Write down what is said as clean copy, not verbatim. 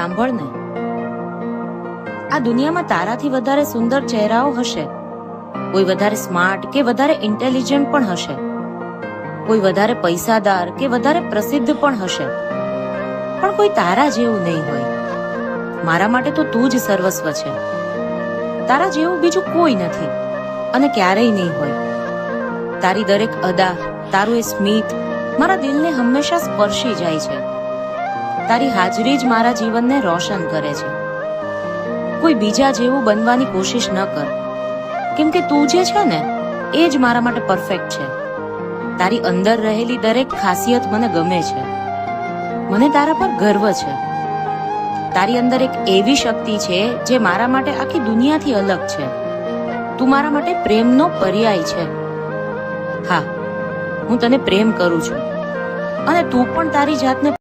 સાંભળ ને, આ દુનિયામાં તારાથી વધારે સુંદર ચહેરાઓ હશે. કોઈ વધારે સ્માર્ટ કે વધારે ઇન્ટેલિજન્ટ પણ હશે. કોઈ વધારે પૈસાદાર કે વધારે પ્રસિદ્ધ પણ હશે, પણ કોઈ તારા જેવું નહીં હોય. મારા માટે તો તું જ સર્વસ્વ છે. તારા જેવું બીજું કોઈ નથી અને ક્યારેય નહીં હોય. તારી દરેક અદા, તારું એ સ્મિત મારા દિલને હંમેશા સ્પર્શી જાય છે. તારી હાજરી જ મારા જીવનને રોશન કરે છે. કોઈ બીજા જેવું બનવાની કોશિશ ન કર, કેમ કે તું જે છે ને એ જ મારા માટે પરફેક્ટ છે. તારી અંદર રહેલી દરેક ખાસિયત મને ગમે છે. મને તારા પર ગર્વ છે. તારી અંદર એક એવી શક્તિ છે જે મારા માટે આખી દુનિયાથી અલગ છે. તું મારા માટે પ્રેમનો પર્યાય છે. હા, હું તને પ્રેમ કરું છું અને તું પણ તારી જાતને